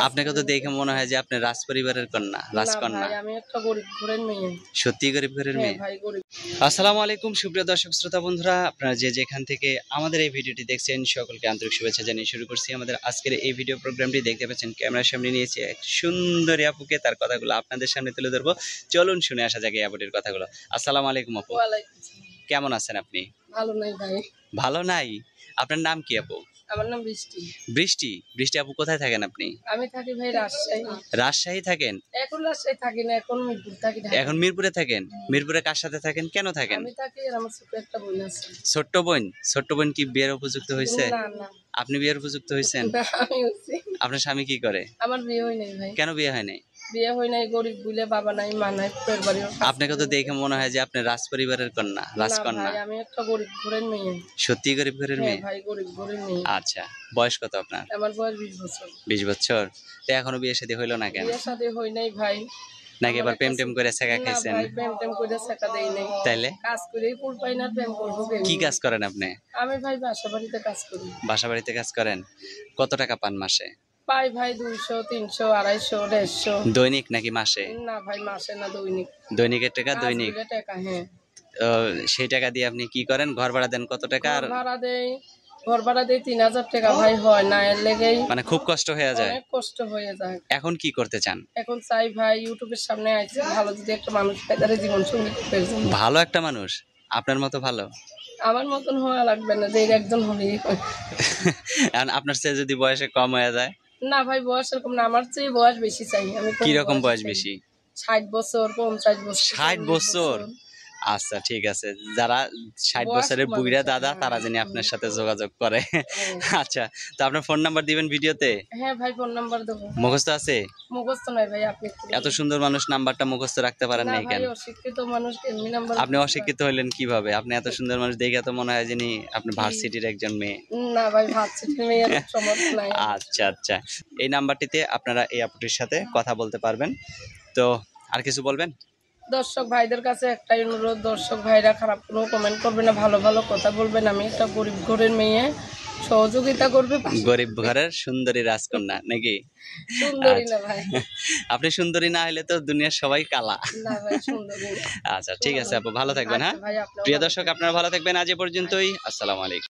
আপনাকে তো দেখে মনে হয় যে আপনি রাজ পরিবারের কন্যা, রাজকন্যা। আমি একটা গরিব ঘরের মেয়ে। সত্যি গরিব ঘরের মেয়ে? ভাই গরিব। আসসালামু আলাইকুম সুপ্রিয় দর্শক শ্রোতা বন্ধুরা, আপনারা যে যেখান থেকে আমাদের এই ভিডিওটি দেখছেন সকলকে আন্তরিক শুভেচ্ছা জানিয়ে শুরু করছি আমাদের আজকের এই ভিডিও প্রোগ্রামটি। দেখতে পাচ্ছেন ক্যামেরার সামনে নিয়েছি এক সুন্দরী আপুকে, তার কথাগুলো আপনাদের সামনে তুলে ধরবো। চলুন শুনে আসা যাক এই আপুটির কথাগুলো। আসসালামু আলাইকুম আপু, কেমন আছেন আপনি? ভালো নাই ভাই। ভালো নাই? আপনার নাম কি আপু? আমার নাম বৃষ্টি। বৃষ্টি? বৃষ্টি আপু কোথায় থাকেন আপনি? আমি থাকি ভাই রাজশাহী। রাজশাহী থাকেন? এখন রাজশাহী থাকি না, এখন মিরপুর থাকি। এখন মিরপুরে থাকেন? মিরপুরে কার সাথে থাকেন, কেন থাকেন? আমি থাকি আর আমার ছোট একটা বোন আছে। ছোট্ট বোন? ছোট্ট বোন কি বিয়ের উপযুক্ত হয়েছে? না না। আপনি বিয়ের উপযুক্ত হয়েছেন? আমি হচ্ছি। আপনার স্বামী কি করে? আমার বিয়ে হয় নাই ভাই। কেন বিয়ে হয় নাই? বিয়ে হয় নাই, গরিব বলে, বাবা নাই মা নাই, পরের বাড়ি। আপনাকে তো দেখে মনে হয় যে আপনি রাজ পরিবারের কন্যা, রাজকন্যা। আমি একটা গরিব ঘরের মেয়ে। সত্যি গরিব ঘরের মেয়ে? ভাই গরিব ঘরের মেয়ে। আচ্ছা, বয়স কত আপনার? আমার বয়স 20 বছর। 20 বছর? তো এখনো বিয়ে শাদী হইলো না কেন? বিয়ে শাদী হয় নাই ভাই। নাকি এবার প্রেম টেম করে ছেঁকা খাইছেন? না ভাই, প্রেম টেম করে ছেঁকা দেই নাই। তাইলে কাজ করেই ফুল পাই না, প্রেম করবো কেন? কি কাজ করেন আপনি? আমি ভাই বাসা বাড়িতে কাজ করি। বাসা বাড়িতে কাজ করেন? কত টাকা পান মাসে? পাই ভাই 200, 300, 250, 150। দৈনিক নাকি মাসে? না ভাই, মাসে না, দৈনিক। দৈনিকের টাকা? দৈনিক টাকা। হ্যাঁ। সেই টাকা দিয়ে আপনি কি করেন? ঘর ভাড়া দেন কত টাকা? আর ঘর ভাড়া দেই 3000 টাকা ভাই, হয় না এর লেগেই মানে খুব কষ্ট হয়ে যায়। অনেক কষ্ট হয়ে যায়। এখন কি করতে চান? এখন চাই ভাই ইউটিউবের সামনে আইছি, ভালো যদি একটা মানুষ পাই তার জীবন সঙ্গী করতে। ভালো একটা মানুষ? আপনার মতো ভালো? আমার মতন হওয়া লাগবে না, যে একজন হলেই হয়। আপনার চেয়ে যদি বয়সে কম হয়ে যায়? না ভাই, বয়স এরকম না, আমার চেয়ে বয়স বেশি চাই। আমি কি রকম বয়স বেশি? 60 বছর, 50 বছর। 60 বছর? আচ্ছা ঠিক আছে, যারা 60 বছরের বুড়া দাদা তারা জানি আপনার সাথে যোগাযোগ করে। আচ্ছা, তো আপনার ফোন নাম্বার দিবেন ভিডিওতে? হ্যাঁ ভাই, ফোন নাম্বার দেবো। মুখস্থ আছে? মুখস্থ নাই ভাই। আপনি এত সুন্দর মানুষ নাম্বারটা মুখস্থ রাখতে পারেন নাই কেন? অশিক্ষিত মানুষ এমনি নাম্বার। আপনি অশিক্ষিত হইলেন কিভাবে? আপনি এত সুন্দর মানুষ দেখে তো মনে হয় যিনি আপনি ভার্সিটির একজন মেয়ে। না ভাই, ভার্সিটির মেয়ে সমর্থ নাই। আচ্ছা আচ্ছা, এই নাম্বারটিতে আপনারা এই আপুটির সাথে কথা বলতে পারবেন। তো আর কিছু বলবেন? দর্শক ভাইদের কাছে একটাই অনুরোধ, দর্শক ভাইরা খারাপ কোনো কমেন্ট করবে না, ভালো ভালো কথা বলবেন। আমি একটা গরিব ঘরের মেয়ে, সহযোগিতা করবে। গরিব ঘরের সুন্দরী রাজকন্যা নাকি? সুন্দরী না ভাই। আপনি সুন্দরী না হলে তো দুনিয়ার সবাই কালা। না ভাই, সুন্দরী। আচ্ছা ঠিক আছে আপু, ভালো থাকবেন। হ্যাঁ প্রিয় দর্শক, আপনারা ভালো থাকবেন। আজ এ পর্যন্তই। আসসালামু আলাইকুম।